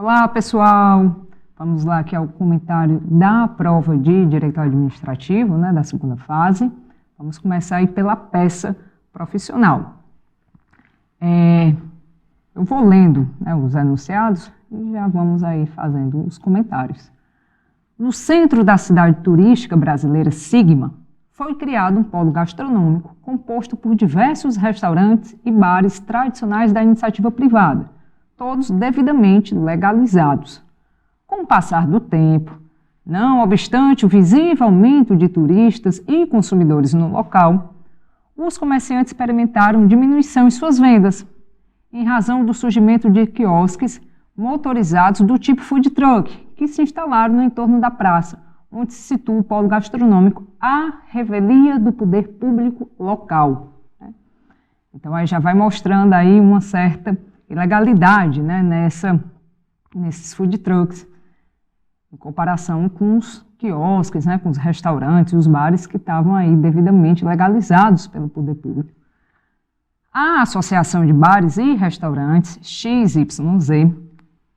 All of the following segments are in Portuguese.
Olá, pessoal! Vamos lá aqui ao comentário da prova de Direito Administrativo, né, da segunda fase. Vamos começar aí pela peça profissional. Eu vou lendo, né, os enunciados e já vamos aí fazendo os comentários. No centro da cidade turística brasileira Sigma, foi criado um polo gastronômico composto por diversos restaurantes e bares tradicionais da iniciativa privada, todos devidamente legalizados. Com o passar do tempo, não obstante o visível aumento de turistas e consumidores no local, os comerciantes experimentaram diminuição em suas vendas, em razão do surgimento de quiosques motorizados do tipo food truck, que se instalaram no entorno da praça, onde se situa o polo gastronômico à revelia do poder público local. Então, aí já vai mostrando aí uma certa ilegalidade, né, nesses food trucks, em comparação com os quiosques, né, com os restaurantes, os bares que estavam aí devidamente legalizados pelo poder público. A Associação de Bares e Restaurantes, XYZ,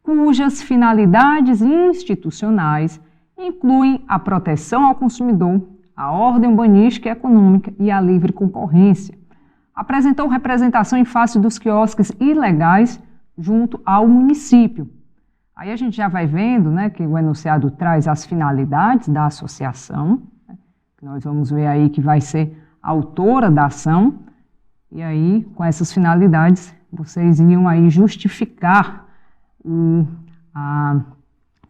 cujas finalidades institucionais incluem a proteção ao consumidor, a ordem urbanística e econômica e a livre concorrência, apresentou representação em face dos quiosques ilegais junto ao município. Aí a gente já vai vendo, né, que o enunciado traz as finalidades da associação, né, que nós vamos ver aí que vai ser a autora da ação, e aí com essas finalidades vocês iam aí justificar a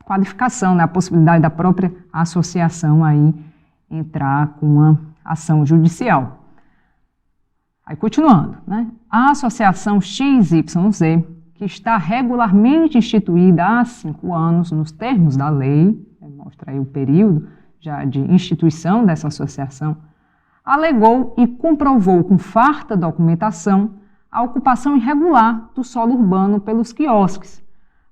qualificação, né, a possibilidade da própria associação aí entrar com uma ação judicial. Aí continuando, né, a associação XYZ, que está regularmente instituída há 5 anos nos termos da lei, mostra aí o período já de instituição dessa associação, alegou e comprovou com farta documentação a ocupação irregular do solo urbano pelos quiosques,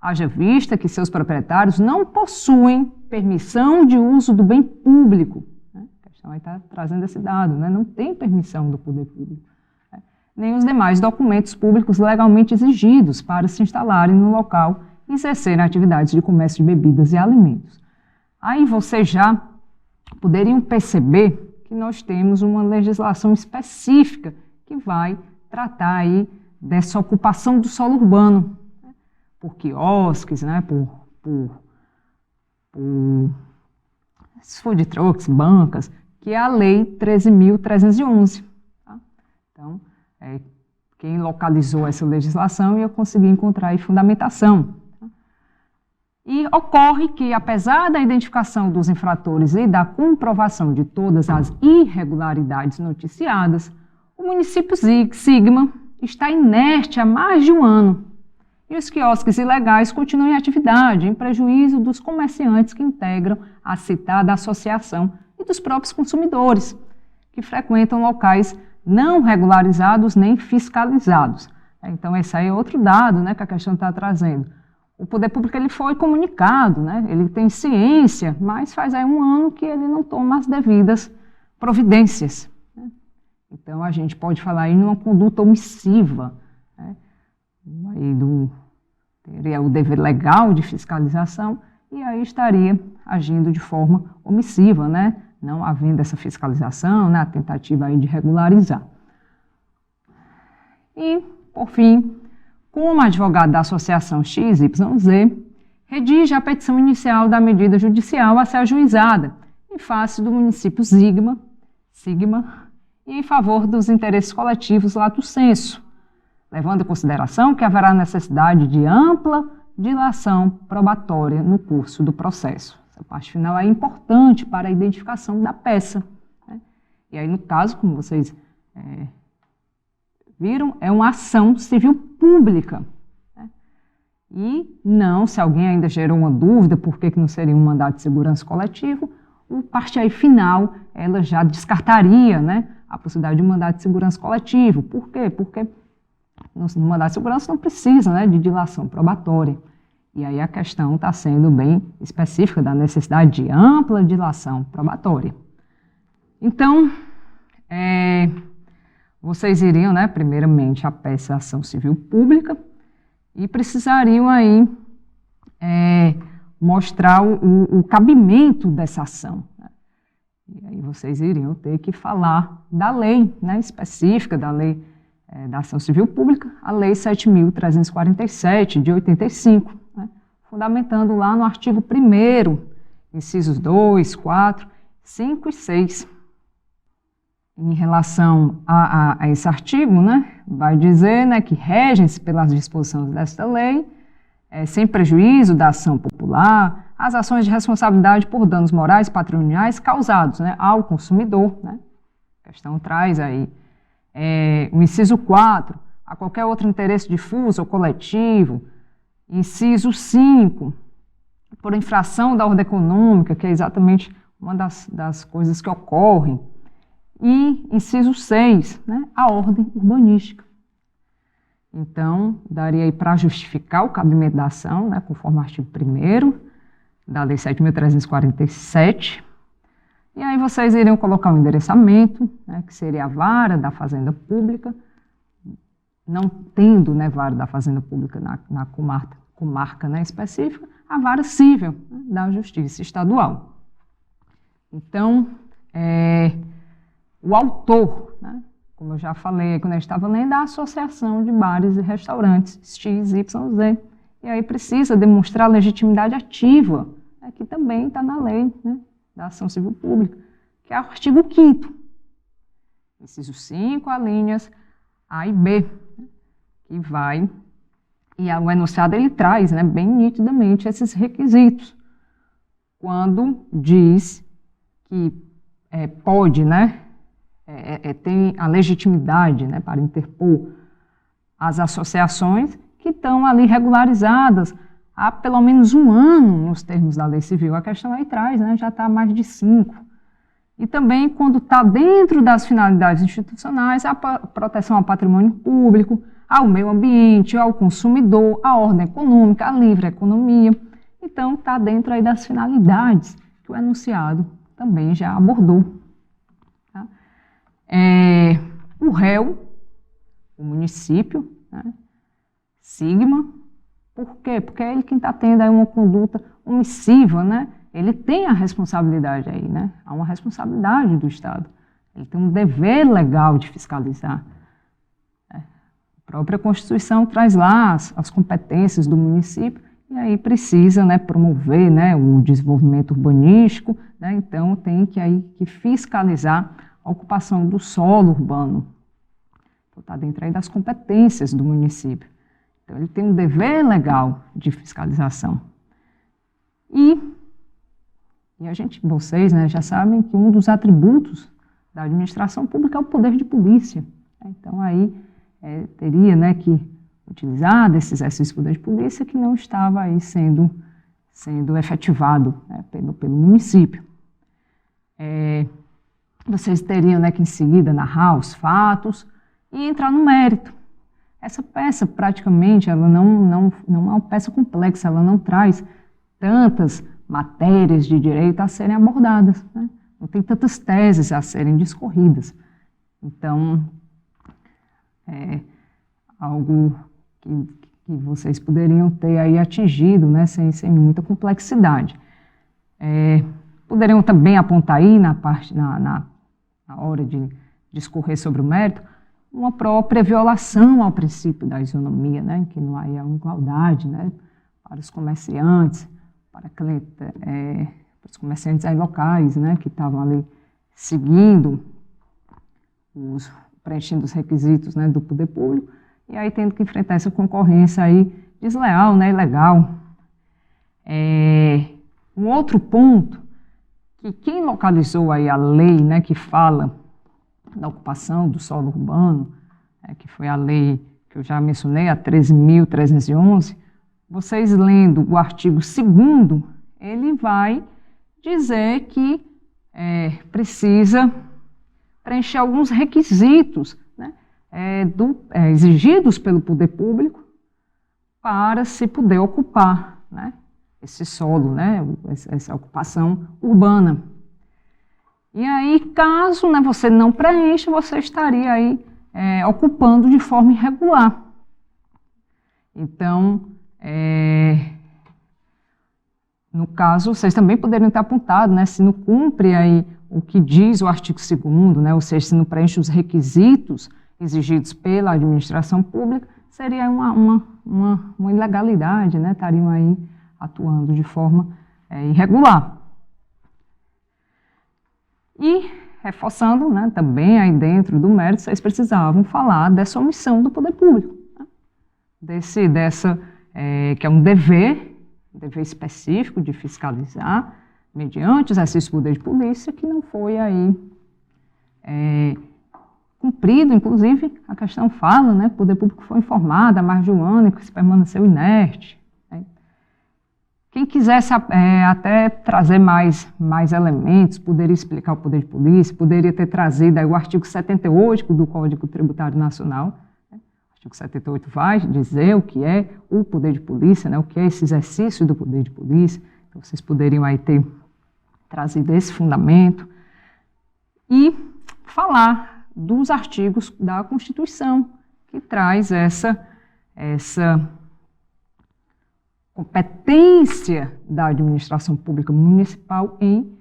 haja vista que seus proprietários não possuem permissão de uso do bem público. A questão aí está trazendo esse dado, né? Não tem permissão do poder público, nem os demais documentos públicos legalmente exigidos para se instalarem no local e exercerem atividades de comércio de bebidas e alimentos. Aí vocês já poderiam perceber que nós temos uma legislação específica que vai tratar aí dessa ocupação do solo urbano, né, por quiosques, né, por food trucks, bancas, que é a Lei 13.311. Tá? Então, quem localizou essa legislação ia conseguir encontrar aí fundamentação. Tá? E ocorre que, apesar da identificação dos infratores e da comprovação de todas as irregularidades noticiadas, o município Sigma está inerte há mais de um ano e os quiosques ilegais continuam em atividade, em prejuízo dos comerciantes que integram a citada associação e dos próprios consumidores, que frequentam locais não regularizados nem fiscalizados. Então, esse aí é outro dado, né, que a questão está trazendo. O poder público ele foi comunicado, né, ele tem ciência, mas faz aí um ano que ele não toma as devidas providências. Né? Então, a gente pode falar aí numa conduta omissiva, né, aí teria o dever legal de fiscalização e aí estaria agindo de forma omissiva, né? Não havendo essa fiscalização, né, a tentativa aí de regularizar. E, por fim, como advogado da Associação XYZ, redige a petição inicial da medida judicial a ser ajuizada em face do município Sigma e em favor dos interesses coletivos lato sensu, levando em consideração que haverá necessidade de ampla dilação probatória no curso do processo. A parte final é importante para a identificação da peça. Né? E aí, no caso, como vocês viram, é uma ação civil pública. Né? E não, se alguém ainda gerou uma dúvida por que não seria um mandado de segurança coletivo, a parte aí final, ela já descartaria, né, a possibilidade de um mandado de segurança coletivo. Por quê? Porque no mandado de segurança não precisa, né, de dilação probatória. E aí a questão está sendo bem específica da necessidade de ampla dilação probatória. Então, vocês iriam, né, primeiramente, a peça ação civil pública e precisariam aí mostrar o cabimento dessa ação. Né? E aí vocês iriam ter que falar da lei, né, específica, da lei da ação civil pública, a lei 7.347, de 85, né, fundamentando lá no artigo 1º, incisos 2, 4, 5 e 6. Em relação a esse artigo, né, vai dizer, né, que regem-se pelas disposições desta lei, sem prejuízo da ação popular, as ações de responsabilidade por danos morais e patrimoniais causados, né, ao consumidor. Né? A questão traz aí o inciso 4, a qualquer outro interesse difuso ou coletivo. Inciso 5, por infração da ordem econômica, que é exatamente uma das coisas que ocorrem. E inciso 6, né, a ordem urbanística. Então, daria aí para justificar o cabimento da ação, né, conforme o artigo 1º da Lei 7.347. E aí vocês iriam colocar o endereçamento, né, que seria a vara da Fazenda Pública, não tendo, né, vara da Fazenda Pública na comarca, né, específica, a vara civil, né, da Justiça Estadual. Então, o autor, né, como eu já falei quando eu estava lendo, a Associação de Bares e Restaurantes XYZ. E aí precisa demonstrar legitimidade ativa, né, que também está na lei, né, da ação civil pública, que é o artigo 5º, inciso 5, alíneas A e B, né, que vai, e o enunciado ele traz, né, bem nitidamente esses requisitos, quando diz que pode, né, tem a legitimidade, né, para interpor as associações que estão ali regularizadas há pelo menos 1 ano nos termos da lei civil. A questão aí traz, né, já está há mais de 5. E também quando está dentro das finalidades institucionais, a proteção ao patrimônio público, ao meio ambiente, ao consumidor, à ordem econômica, à livre economia. Então, está dentro aí das finalidades que o enunciado também já abordou. O réu, o município, né, sigma, por quê? Porque é ele quem está tendo aí uma conduta omissiva, né? Ele tem a responsabilidade aí, né? Há uma responsabilidade do Estado. Ele tem um dever legal de fiscalizar. A própria Constituição traz lá as competências do município e aí precisa, né, promover, né, o desenvolvimento urbanístico, né? Então tem que fiscalizar a ocupação do solo urbano. Então, está dentro aí das competências do município. Então, ele tem um dever legal de fiscalização. E vocês, né, já sabem que um dos atributos da administração pública é o poder de polícia. Então, aí teria, né, que utilizar desse exercício de poder de polícia que não estava aí sendo efetivado, né, pelo município. Vocês teriam, né, que em seguida narrar os fatos e entrar no mérito. Essa peça, praticamente, ela não é uma peça complexa, ela não traz tantas matérias de direito a serem abordadas, né? Não tem tantas teses a serem discorridas. Então, é algo que vocês poderiam ter aí atingido, né, sem muita complexidade. Poderiam também apontar aí na hora de discorrer sobre o mérito, uma própria violação ao princípio da isonomia, né, que não há igualdade, né, para os comerciantes, para os comerciantes aí locais, né, que estavam ali seguindo, preenchendo os requisitos, né, do poder público, e aí tendo que enfrentar essa concorrência aí desleal, né, ilegal. Um outro ponto, que quem localizou aí a lei, né, que fala da ocupação do solo urbano, que foi a lei que eu já mencionei, a 13.311, vocês lendo o artigo 2º, ele vai dizer que precisa preencher alguns requisitos, né, exigidos pelo poder público para se poder ocupar, né, esse solo, né, essa ocupação urbana. E aí, caso, né, você não preencha, você estaria aí ocupando de forma irregular. Então, No caso, vocês também poderiam ter apontado, né, se não cumpre aí o que diz o artigo 2º, né, ou seja, se não preenche os requisitos exigidos pela administração pública, seria uma ilegalidade, né, estariam aí atuando de forma irregular. E, reforçando, né, também aí dentro do mérito, vocês precisavam falar dessa omissão do poder público, né, que é um dever específico de fiscalizar, mediante o exercício do poder de polícia, que não foi aí cumprido. Inclusive, a questão fala, né, o poder público foi informado há mais de um ano e que se permaneceu inerte. Né. Quem quisesse até trazer mais elementos, poderia explicar o poder de polícia, poderia ter trazido aí o artigo 78 do Código Tributário Nacional. Né. O artigo 78 vai dizer o que é o poder de polícia, né, o que é esse exercício do poder de polícia. Então, vocês poderiam aí ter trazido esse fundamento e falar dos artigos da Constituição, que traz essa competência da administração pública municipal em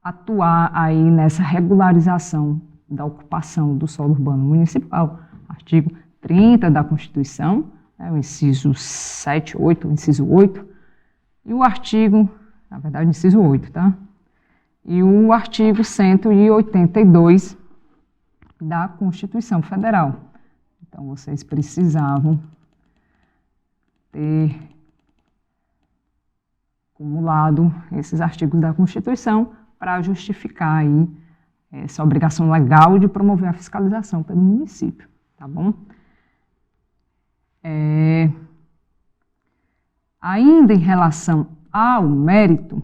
atuar aí nessa regularização da ocupação do solo urbano municipal. Artigo 30 da Constituição, né, o inciso 7, 8, o inciso 8, e o artigo, na verdade, inciso 8, tá? E o artigo 182 da Constituição Federal. Então, vocês precisavam ter acumulado esses artigos da Constituição para justificar aí essa obrigação legal de promover a fiscalização pelo município, tá bom? Ainda em relação ao mérito,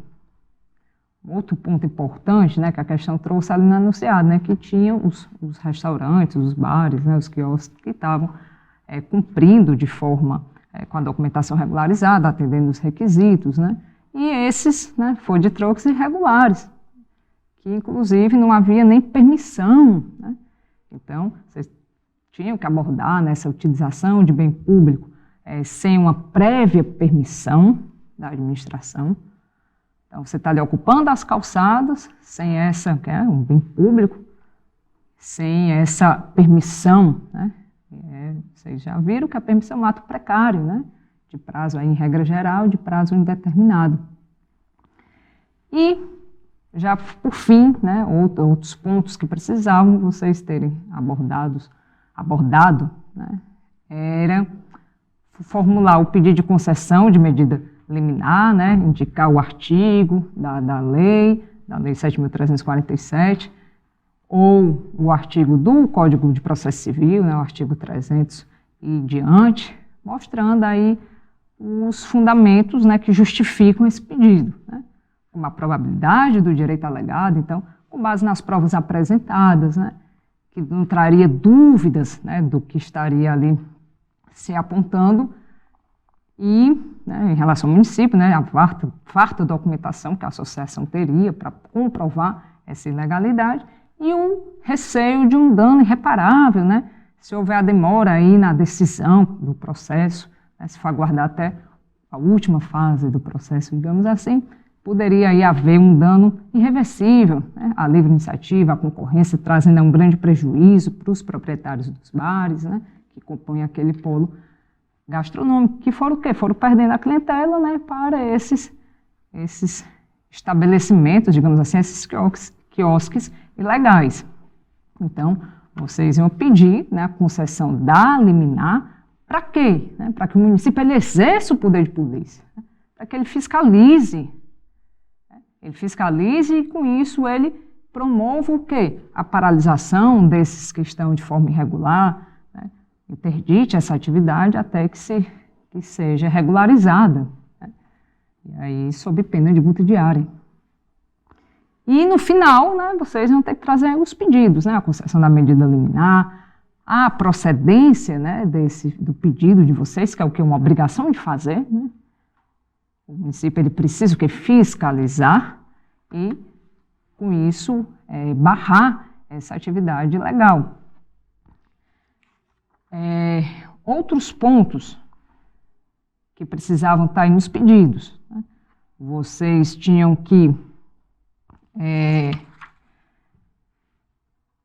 outro ponto importante, né, que a questão trouxe ali no enunciado, né, que tinham os restaurantes, os bares, né, os quiosques que estavam cumprindo de forma, com a documentação regularizada, atendendo os requisitos, né, e esses, né, food trucks irregulares, que inclusive não havia nem permissão, né. Então, vocês tinham que abordar nessa utilização de bem público sem uma prévia permissão da administração. Então, você está ali ocupando as calçadas sem essa, que é um bem público, sem essa permissão, né? Vocês já viram que a permissão é um ato precário, né? De prazo, aí, em regra geral, de prazo indeterminado. E, já por fim, né, outros pontos que precisavam vocês terem abordado, né, era formular o pedido de concessão de medida liminar, né, indicar o artigo da lei 7.347, ou o artigo do Código de Processo Civil, né, o artigo 300 e diante, mostrando aí os fundamentos, né, que justificam esse pedido, né, como a probabilidade do direito alegado, então, com base nas provas apresentadas, né, que não traria dúvidas, né, do que estaria ali se apontando, e, né, em relação ao município, né, a farta documentação que a associação teria para comprovar essa ilegalidade, e um receio de um dano irreparável, né, se houver a demora aí na decisão do processo, né, se for aguardar até a última fase do processo, digamos assim, poderia aí haver um dano irreversível, né, à livre iniciativa, à concorrência, trazendo um grande prejuízo para os proprietários dos bares, né, que compõem aquele polo gastronômico, que foram o quê? Foram perdendo a clientela, né, para esses estabelecimentos, digamos assim, esses quiosques ilegais. Então, vocês iam pedir, né, a concessão da liminar, para quê? Né, para que o município ele exerça o poder de polícia, né, para que ele fiscalize. Ele fiscalize e, com isso, ele promova o quê? A paralisação desses que estão de forma irregular, né, interdite essa atividade até que seja regularizada, né, e aí sob pena de multa diária. E no final, né, vocês vão ter que trazer os pedidos, né, a concessão da medida liminar, a procedência, né, do pedido de vocês, que é o que é uma obrigação de fazer, né. O município ele precisa o quê? Fiscalizar e, com isso, barrar essa atividade ilegal. Outros pontos que precisavam estar aí nos pedidos, né? vocês tinham que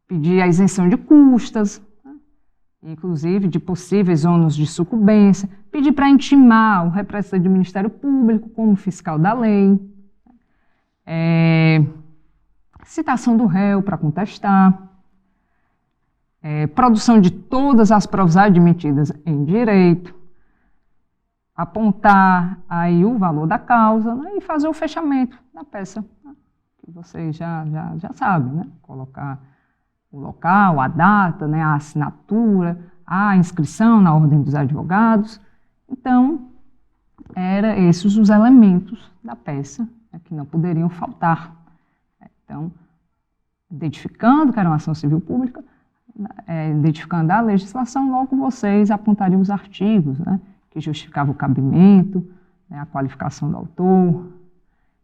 pedir a isenção de custas, né? Inclusive de possíveis ônus de sucumbência, pedir para intimar o representante do Ministério Público como fiscal da lei, citação do réu para contestar, produção de todas as provas admitidas em direito, apontar aí o valor da causa, né, e fazer o fechamento da peça, né, que vocês já sabem, né, colocar o local, a data, né, a assinatura, a inscrição na ordem dos advogados. Então, eram esses os elementos da peça, né, que não poderiam faltar. Então, identificando que era uma ação civil pública, identificando a legislação, logo vocês apontariam os artigos, né, que justificavam o cabimento, né, a qualificação do autor,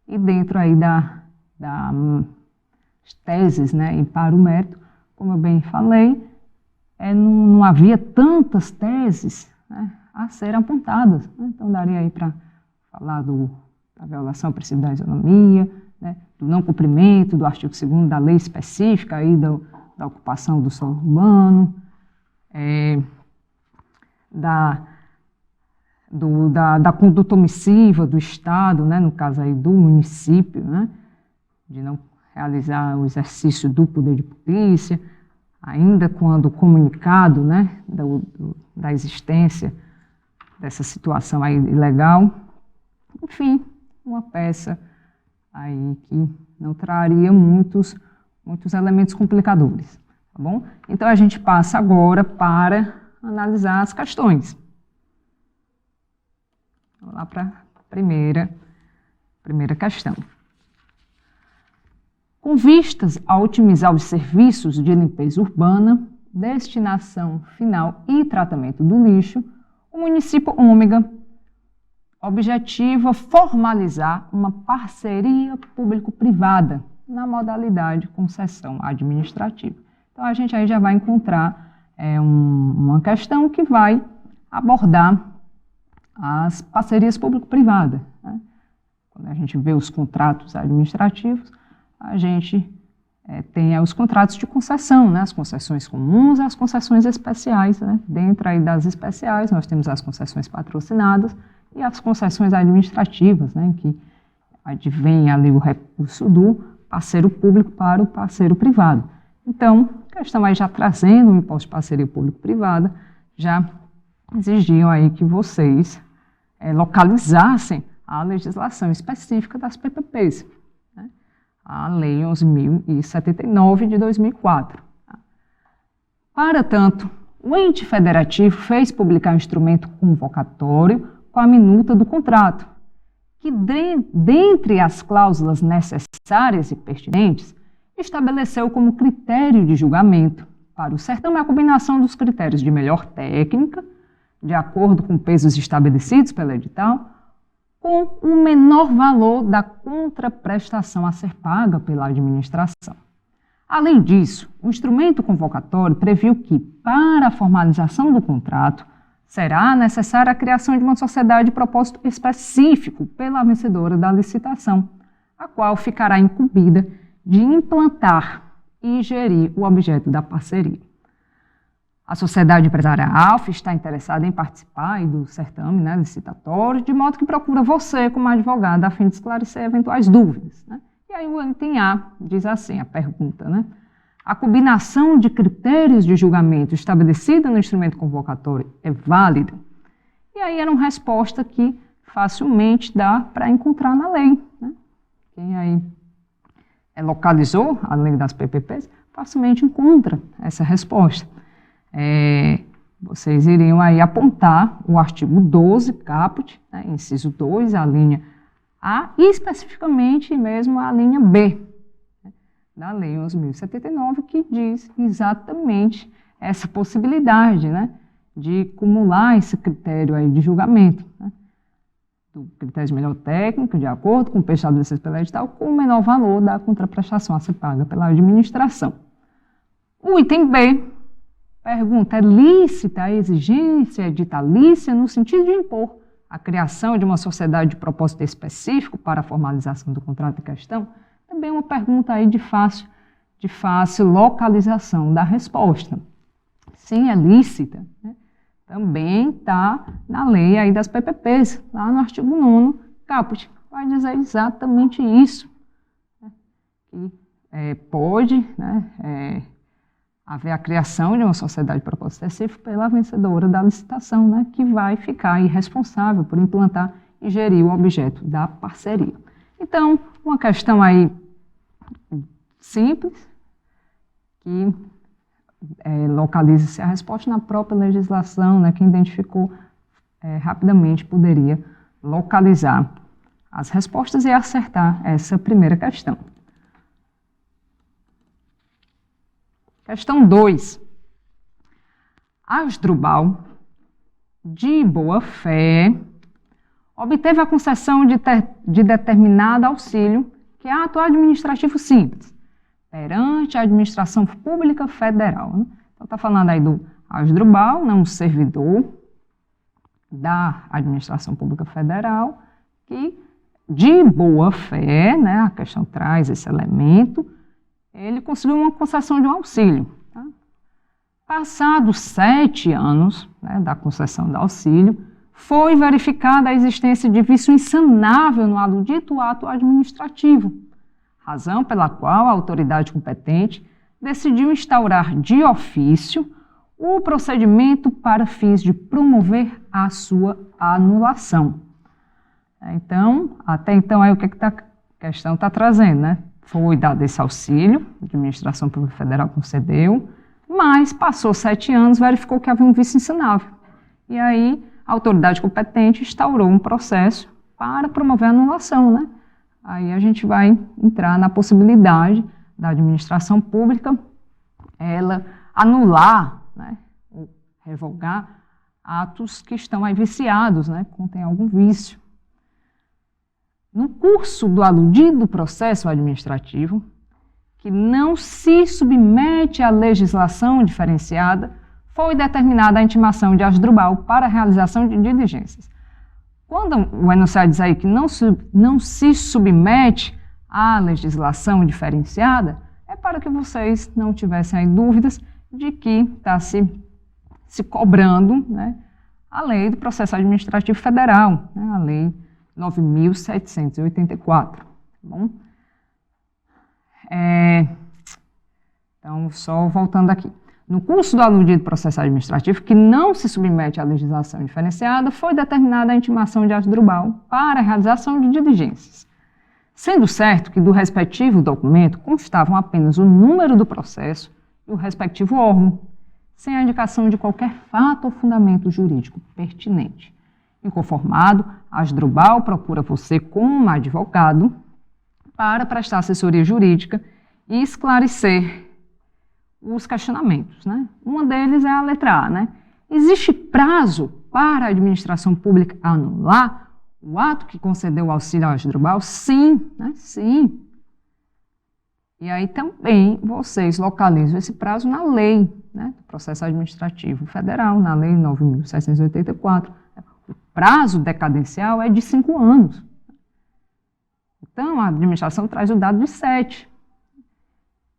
e dentro aí das teses, né, e para o mérito, como eu bem falei, não havia tantas teses, né, a serem apontadas, né, então daria aí para falar da violação ao princípio da isonomia, né, do não cumprimento do artigo 2º da lei específica aí da ocupação do solo urbano, da conduta omissiva do Estado, né, no caso aí do município, né, de não realizar o exercício do poder de polícia, ainda quando comunicado, né, da existência dessa situação aí ilegal. Enfim, uma peça aí que não traria muitos elementos complicadores, tá bom? Então, a gente passa agora para analisar as questões. Vamos lá para a primeira questão. Com vistas a otimizar os serviços de limpeza urbana, destinação final e tratamento do lixo, o município Ômega objetiva formalizar uma parceria público-privada na modalidade concessão administrativa. Então, a gente aí já vai encontrar uma questão que vai abordar as parcerias público-privadas, né? Quando a gente vê os contratos administrativos, a gente tem os contratos de concessão, né? As concessões comuns e as concessões especiais, né? Dentro aí das especiais, nós temos as concessões patrocinadas e as concessões administrativas, né? Que advém ali o recurso do parceiro público para o parceiro privado. Então, a questão aí já trazendo o imposto de parceria público-privada, já exigiam aí que vocês localizassem a legislação específica das PPPs, né? A Lei 11.079 de 2004. Para tanto, o ente federativo fez publicar instrumento convocatório com a minuta do contrato, que, dentre as cláusulas necessárias e pertinentes, estabeleceu como critério de julgamento para o certame a combinação dos critérios de melhor técnica, de acordo com pesos estabelecidos pelo edital, com o menor valor da contraprestação a ser paga pela administração. Além disso, o instrumento convocatório previu que, para a formalização do contrato, será necessária a criação de uma sociedade de propósito específico pela vencedora da licitação, a qual ficará incumbida de implantar e gerir o objeto da parceria. A Sociedade Empresária Alfa está interessada em participar do certame, né, licitatório, de modo que procura você como advogado a fim de esclarecer eventuais dúvidas, né? E aí o item A diz assim, a pergunta, né? A combinação de critérios de julgamento estabelecida no instrumento convocatório é válida? E aí era uma resposta que facilmente dá para encontrar na lei, né? Quem aí localizou a lei das PPPs facilmente encontra essa resposta. Vocês iriam aí apontar o artigo 12, caput, né, inciso 2, a linha A, e especificamente mesmo a linha B, né, da Lei 11.079, que diz exatamente essa possibilidade, né, de acumular esse critério aí de julgamento, né, do critério de melhor técnico, de acordo com o peso estabelecido pela edital, com o menor valor da contraprestação a ser paga pela administração. O item B pergunta, é lícita a exigência editalícia no sentido de impor a criação de uma sociedade de propósito específico para a formalização do contrato em questão, também é uma pergunta aí de fácil localização da resposta. Sim, é lícita, né? Também está na lei aí das PPPs, lá no artigo 9º, caput, vai dizer exatamente isso, né? Que pode, né, haver a criação de uma sociedade de propósito específico pela vencedora da licitação, né, que vai ficar aí responsável por implantar e gerir o objeto da parceria. Então, uma questão aí simples, que localiza-se a resposta na própria legislação, né, quem identificou rapidamente poderia localizar as respostas e acertar essa primeira questão. Questão 2. Asdrubal, de boa fé, obteve a concessão de determinado auxílio, que é ato administrativo simples, perante a administração pública federal, né? Então, está falando aí do Asdrubal, um servidor da administração pública federal, que de boa fé, né, a questão traz esse elemento, ele conseguiu uma concessão de um auxílio. Tá? Passados 7 anos, né, da concessão do auxílio, foi verificada a existência de vício insanável no aludito ato administrativo, razão pela qual a autoridade competente decidiu instaurar de ofício o procedimento para fins de promover a sua anulação. Então, até então, aí o que a questão está trazendo, né? Foi dado esse auxílio, a administração pública federal concedeu, mas passou 7 anos, verificou que havia um vício insanável. E aí, a autoridade competente instaurou um processo para promover a anulação, né? Aí a gente vai entrar na possibilidade da administração pública ela anular, né, ou revogar atos que estão aí viciados, né, contém algum vício. No curso do aludido processo administrativo, que não se submete à legislação diferenciada, foi determinada a intimação de Asdrubal para a realização de diligências. Quando o enunciado diz aí que não se submete à legislação diferenciada, é para que vocês não tivessem aí dúvidas de que está se cobrando, né, a lei do processo administrativo federal, né, a lei 9.784. Tá bom? Então, só voltando aqui. No curso do aludido processo administrativo, que não se submete à legislação diferenciada, foi determinada a intimação de Asdrubal para a realização de diligências. Sendo certo que do respectivo documento constavam apenas o número do processo e o respectivo órgão, sem a indicação de qualquer fato ou fundamento jurídico pertinente. Inconformado, Asdrubal procura você como advogado para prestar assessoria jurídica e esclarecer os questionamentos, né? Uma deles é a letra A, né? Existe prazo para a administração pública anular o ato que concedeu o auxílio ao Asdrubal? Sim, né? Sim. E aí também vocês localizam esse prazo na lei, né, do processo administrativo federal, na lei 9.784. O prazo decadencial é de 5 anos. Então, a administração traz o dado de 7.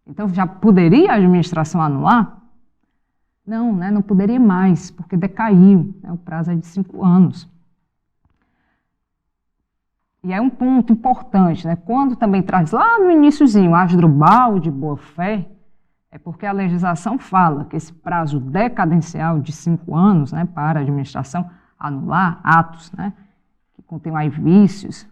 Então, já poderia a administração anular? Não, né, não poderia mais, porque decaiu, né, o prazo é de 5 anos. E é um ponto importante, né, quando também traz lá no iniciozinho, Asdrubal de boa fé, é porque a legislação fala que esse prazo decadencial de 5 anos, né, para a administração anular atos, né, que contêm aí vícios,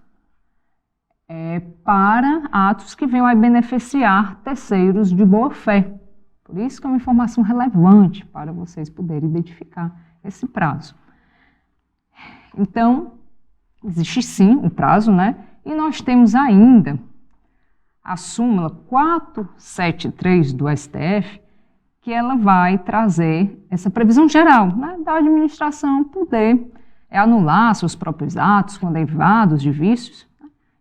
para atos que venham a beneficiar terceiros de boa fé. Por isso que é uma informação relevante para vocês poderem identificar esse prazo. Então, existe sim um prazo, né? E nós temos ainda a súmula 473 do STF, que ela vai trazer essa previsão geral, né, da administração poder anular seus próprios atos quando derivados de vícios.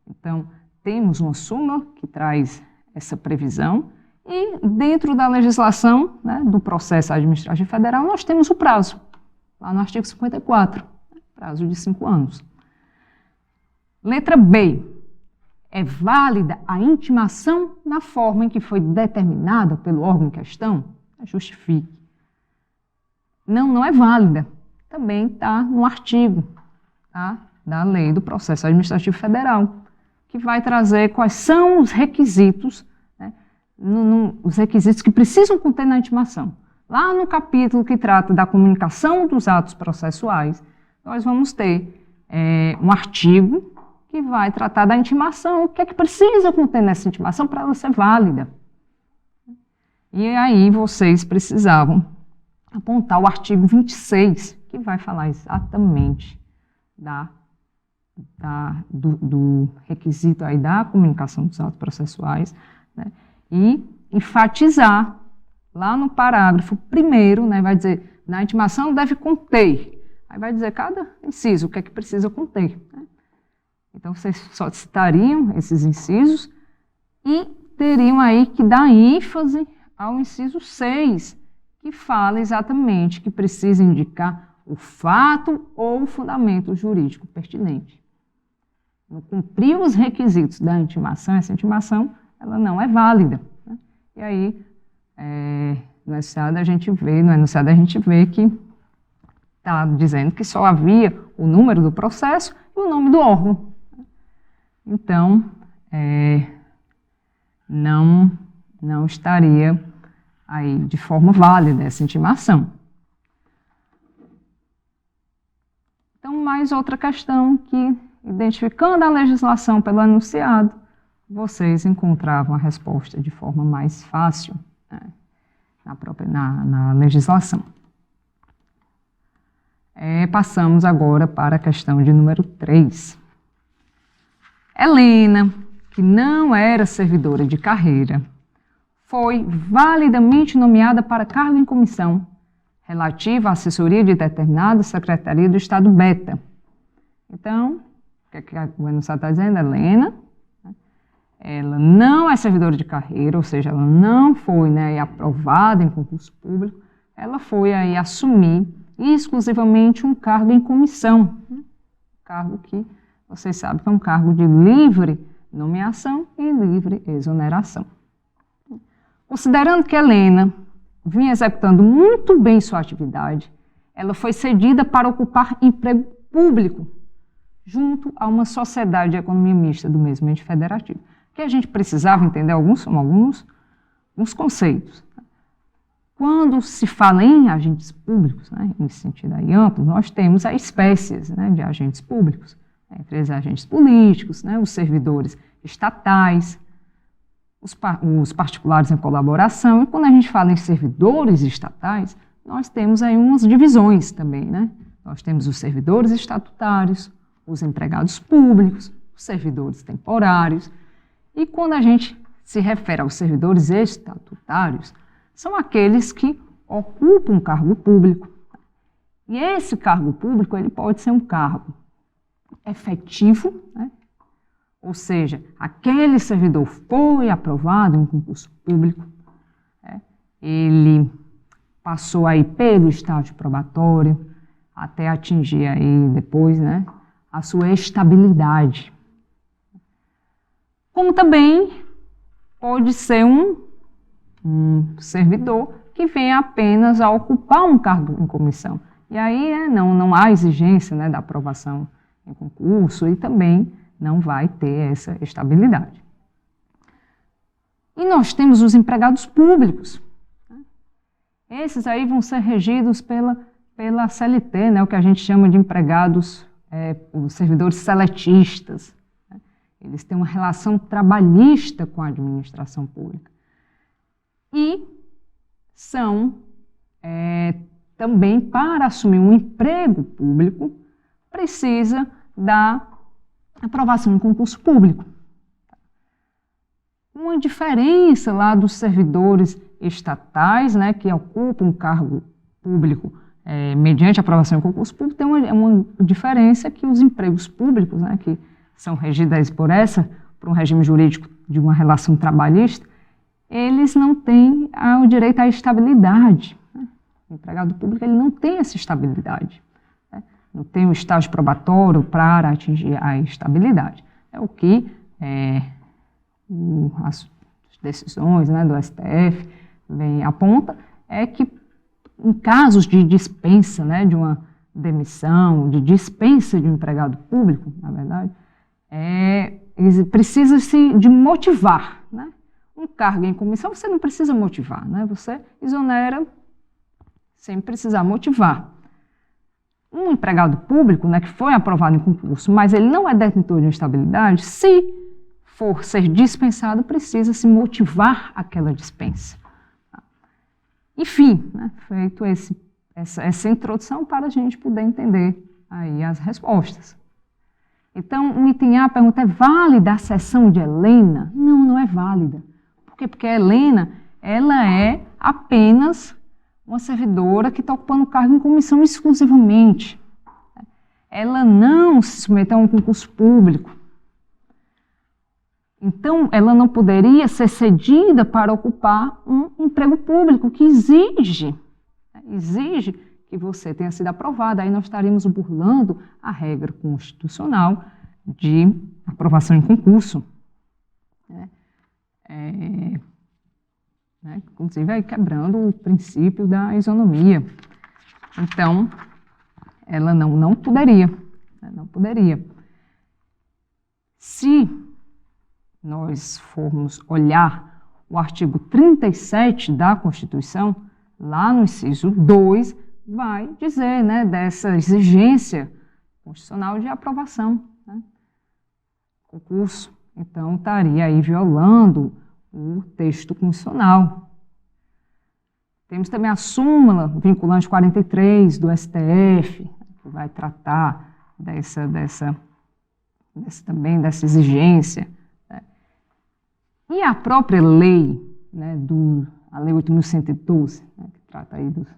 Então, temos uma súmula que traz essa previsão e dentro da legislação, né, do processo administrativo federal, nós temos o prazo, lá no artigo 54, prazo de 5 anos. Letra B. É válida a intimação na forma em que foi determinada pelo órgão em questão? Justifique. Não é válida. Também está no artigo, tá, da Lei do Processo Administrativo Federal, que vai trazer quais são os requisitos, né, os requisitos que precisam conter na intimação. Lá no capítulo que trata da comunicação dos atos processuais, nós vamos ter um artigo que vai tratar da intimação, o que é que precisa conter nessa intimação para ela ser válida. E aí vocês precisavam apontar o artigo 26, que vai falar exatamente do requisito aí da comunicação dos atos processuais, né, e enfatizar lá no parágrafo 1º, né, vai dizer, na intimação deve conter. Aí vai dizer cada inciso, o que é que precisa conter, né? Então, vocês só citariam esses incisos e teriam aí que dar ênfase ao inciso 6, que fala exatamente que precisa indicar o fato ou o fundamento jurídico pertinente. Não cumpriu os requisitos da intimação, essa intimação ela não é válida, né? E aí, no enunciado a gente vê que está dizendo que só havia o número do processo e o nome do órgão. Então, não estaria aí de forma válida essa intimação. Então, mais outra questão que, identificando a legislação pelo enunciado, vocês encontravam a resposta de forma mais fácil, né, na legislação. Passamos agora para a questão de número 3. Helena, que não era servidora de carreira, foi validamente nomeada para cargo em comissão relativa à assessoria de determinada secretaria do Estado Beta. Então, o que o enunciado está dizendo? Helena, né, ela não é servidora de carreira, ou seja, ela não foi, né, aprovada em concurso público, ela foi aí assumir exclusivamente um cargo em comissão, né, cargo que vocês sabem que é um cargo de livre nomeação e livre exoneração. Considerando que Helena vinha executando muito bem sua atividade, ela foi cedida para ocupar emprego público junto a uma sociedade de economia mista do mesmo ente federativo. Que a gente precisava entender alguns conceitos. Quando se fala em agentes públicos, né, em sentido aí amplo, nós temos as espécies, né, de agentes públicos. Entre os agentes políticos, né, os servidores estatais, os particulares em colaboração. E quando a gente fala em servidores estatais, nós temos aí umas divisões também, né? Nós temos os servidores estatutários, os empregados públicos, os servidores temporários. E quando a gente se refere aos servidores estatutários, são aqueles que ocupam um cargo público. E esse cargo público ele pode ser um cargo efetivo, né? Ou seja, aquele servidor foi aprovado em um concurso público, né? Ele passou aí pelo estágio probatório até atingir aí depois, né, a sua estabilidade. Como também pode ser um servidor que venha apenas a ocupar um cargo em comissão. E aí não há exigência, né, da aprovação em concurso e também não vai ter essa estabilidade. E nós temos os empregados públicos. Esses aí vão ser regidos pela CLT, né, o que a gente chama de empregados, os servidores seletistas. Né? Eles têm uma relação trabalhista com a administração pública. E são também, para assumir um emprego público, precisa da aprovação em concurso público. Uma diferença lá dos servidores estatais, né, que ocupam um cargo público mediante aprovação em concurso público, tem uma diferença que os empregos públicos, né, que são regidos por um regime jurídico de uma relação trabalhista, eles não têm o direito à estabilidade. Né? O empregado público ele não tem essa estabilidade. Né? não tem o estágio probatório para atingir a estabilidade. É o que as decisões, né, do STF aponta, é que em casos de dispensa, né, de uma demissão, de dispensa de um empregado público, na verdade, precisa-se de motivar, né? Um cargo em comissão você não precisa motivar, né? Você exonera sem precisar motivar. Um empregado público, né, que foi aprovado em concurso, mas ele não é detentor de estabilidade, se for ser dispensado, precisa se motivar aquela dispensa. Enfim, né, feito essa introdução para a gente poder entender aí as respostas. Então, o item A pergunta, é válida a cessão de Helena? Não, não é válida. Por quê? Porque a Helena, ela é apenas uma servidora que está ocupando o cargo em comissão exclusivamente. Ela não se submeteu a um concurso público. Então, ela não poderia ser cedida para ocupar um emprego público que exige que você tenha sido aprovado. Aí nós estaríamos burlando a regra constitucional de aprovação em concurso. Inclusive, aí quebrando o princípio da isonomia. Então, ela não poderia. Não poderia. Se nós formos olhar o artigo 37 da Constituição, lá no inciso 2, vai dizer, né, dessa exigência constitucional de aprovação, né, concurso. Então, estaria aí violando o texto constitucional. Temos também a súmula vinculante 43 do STF, que vai tratar também dessa exigência. Né. E a própria lei, né, a Lei 8.112, né, que trata aí dos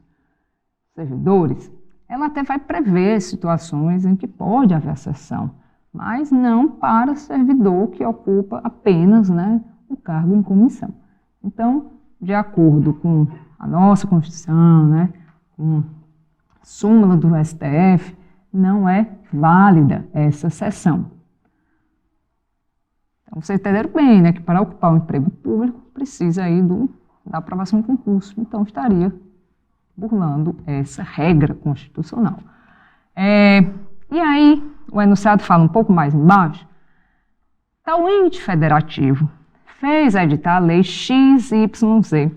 servidores, ela até vai prever situações em que pode haver cessão, mas não para servidor que ocupa apenas, né, o cargo em comissão. Então, de acordo com a nossa Constituição, né, com a súmula do STF, não é válida essa cessão. Então, vocês entenderam bem, né, que para ocupar um emprego público precisa aí da aprovação em concurso. Então, estaria burlando essa regra constitucional. E aí, o enunciado fala um pouco mais embaixo, tal ente federativo fez editar a Lei XYZ,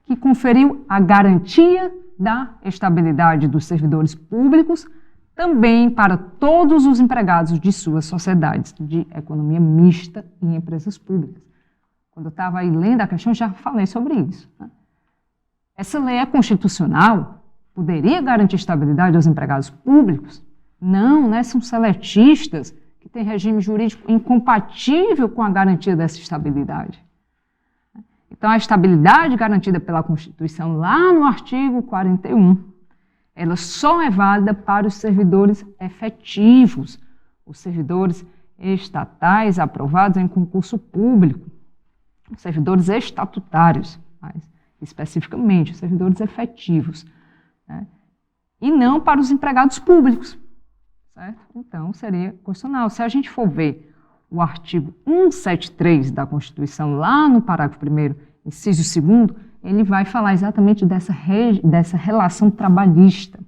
que conferiu a garantia da estabilidade dos servidores públicos também para todos os empregados de suas sociedades de economia mista e empresas públicas. Quando eu estava aí lendo a questão, já falei sobre isso. Né? Essa lei é constitucional? Poderia garantir estabilidade aos empregados públicos? Não, né? São seletistas que têm regime jurídico incompatível com a garantia dessa estabilidade. Então, a estabilidade garantida pela Constituição, lá no artigo 41, ela só é válida para os servidores efetivos, os servidores estatais aprovados em concurso público, os servidores estatutários, mais especificamente, os servidores efetivos, né? E não para os empregados públicos, certo? Então, seria constitucional. Se a gente for ver o artigo 173 da Constituição, lá no parágrafo 1º, inciso 2º, ele vai falar exatamente dessa relação trabalhista.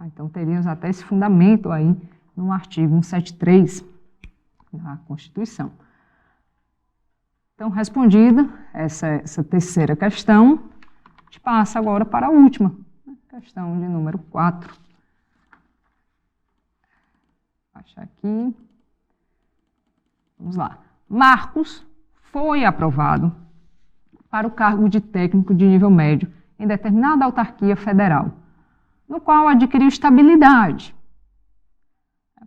Então, teríamos até esse fundamento aí no artigo 173 da Constituição. Então, respondida essa terceira questão, a gente passa agora para a última, questão de número 4. Vou achar aqui. Vamos lá. Marcos foi aprovado para o cargo de técnico de nível médio em determinada autarquia federal, no qual adquiriu estabilidade.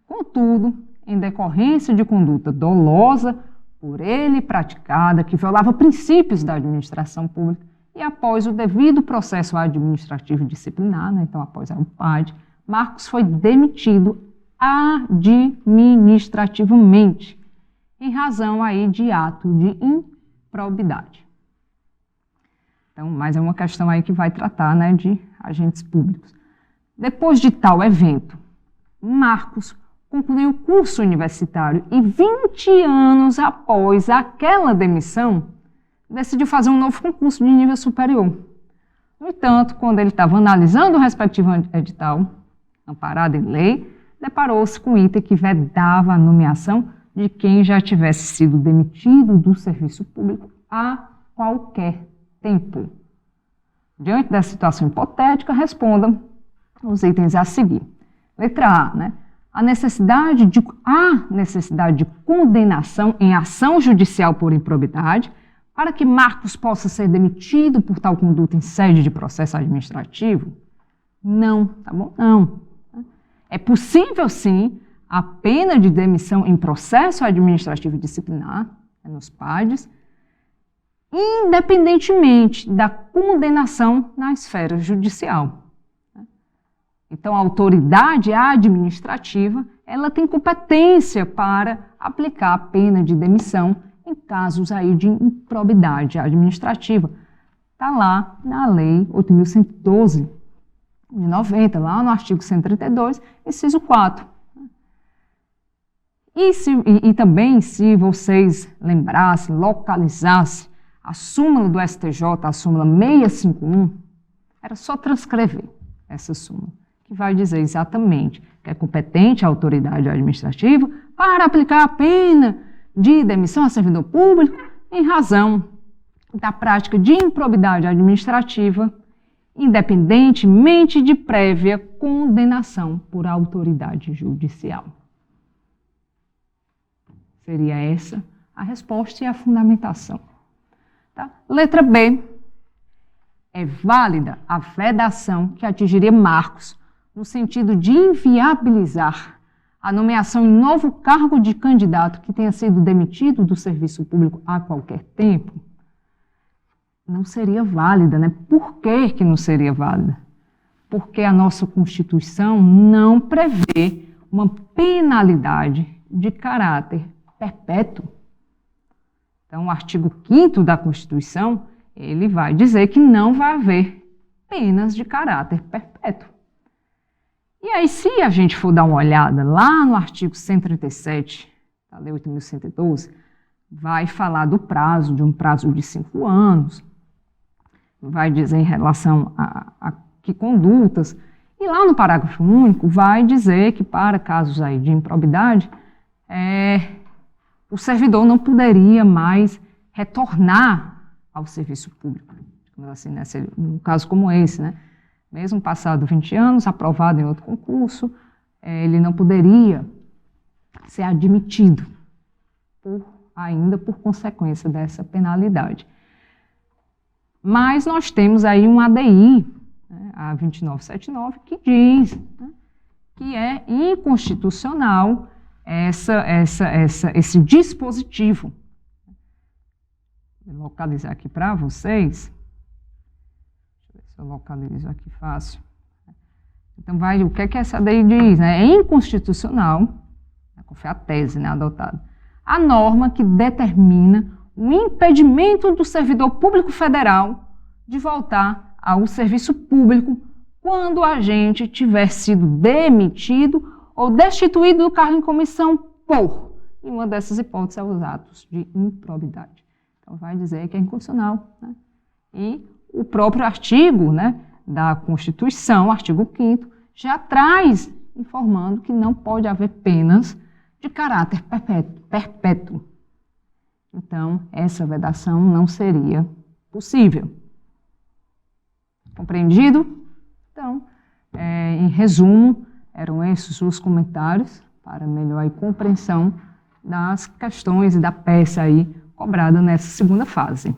Contudo, em decorrência de conduta dolosa por ele praticada, que violava princípios da administração pública, e após o devido processo administrativo disciplinar, né, então após o PAD, Marcos foi demitido administrativamente, em razão aí de ato de improbidade. Então, mais é uma questão aí que vai tratar, né, de agentes públicos. Depois de tal evento, Marcos concluiu o curso universitário e 20 anos após aquela demissão, decidiu fazer um novo concurso de nível superior. No entanto, quando ele estava analisando o respectivo edital, amparado em lei, deparou-se com o item que vedava a nomeação de quem já tivesse sido demitido do serviço público a qualquer tempo. Diante dessa situação hipotética, respondam os itens a seguir. Letra A, né? A necessidade de condenação em ação judicial por improbidade para que Marcos possa ser demitido por tal conduta em sede de processo administrativo? Não, tá bom? Não. É possível, sim, a pena de demissão em processo administrativo disciplinar, nos PADs, independentemente da condenação na esfera judicial. Então, a autoridade administrativa, ela tem competência para aplicar a pena de demissão em casos aí de improbidade administrativa. Está lá na Lei 8.112 de 90, lá no artigo 132, inciso 4. E também, se vocês lembrassem, localizassem a súmula do STJ, a súmula 651, era só transcrever essa súmula, que vai dizer exatamente que é competente a autoridade administrativa para aplicar a pena de demissão a servidor público em razão da prática de improbidade administrativa, independentemente de prévia condenação por autoridade judicial. Seria essa a resposta e a fundamentação. Tá? Letra B. É válida a vedação que atingiria Marcos no sentido de inviabilizar a nomeação em novo cargo de candidato que tenha sido demitido do serviço público a qualquer tempo? Não seria válida, né? Por que não seria válida? Porque a nossa Constituição não prevê uma penalidade de caráter perpétuo. Então, o artigo 5º da Constituição, ele vai dizer que não vai haver penas de caráter perpétuo. E aí, se a gente for dar uma olhada lá no artigo 137 da Lei 8.112, vai falar do prazo, de um prazo de 5 anos, vai dizer em relação a que condutas, e lá no parágrafo único vai dizer que para casos aí de improbidade, o servidor não poderia mais retornar ao serviço público. Assim, né? Um caso como esse, né? Mesmo passado 20 anos, aprovado em outro concurso, ele não poderia ser admitido, ainda por consequência dessa penalidade. Mas nós temos aí um ADI, né, a 2979, que diz, né, que é inconstitucional esse dispositivo. Vou localizar aqui para vocês. Deixa eu ver se eu localizo aqui fácil. Então, o que é que essa ADI diz? Né? É inconstitucional, qual foi a tese, né, adotada, a norma que determina o impedimento do servidor público federal de voltar ao serviço público quando o agente tiver sido demitido ou destituído do cargo em comissão por, e uma dessas hipóteses é os atos de improbidade. Então, vai dizer que é inconstitucional. Né? E o próprio artigo, né, da Constituição, artigo 5º, já traz informando que não pode haver penas de caráter perpétuo. Então, essa vedação não seria possível. Compreendido? Então, em resumo, eram esses os comentários para melhor compreensão das questões e da peça aí cobrada nessa segunda fase.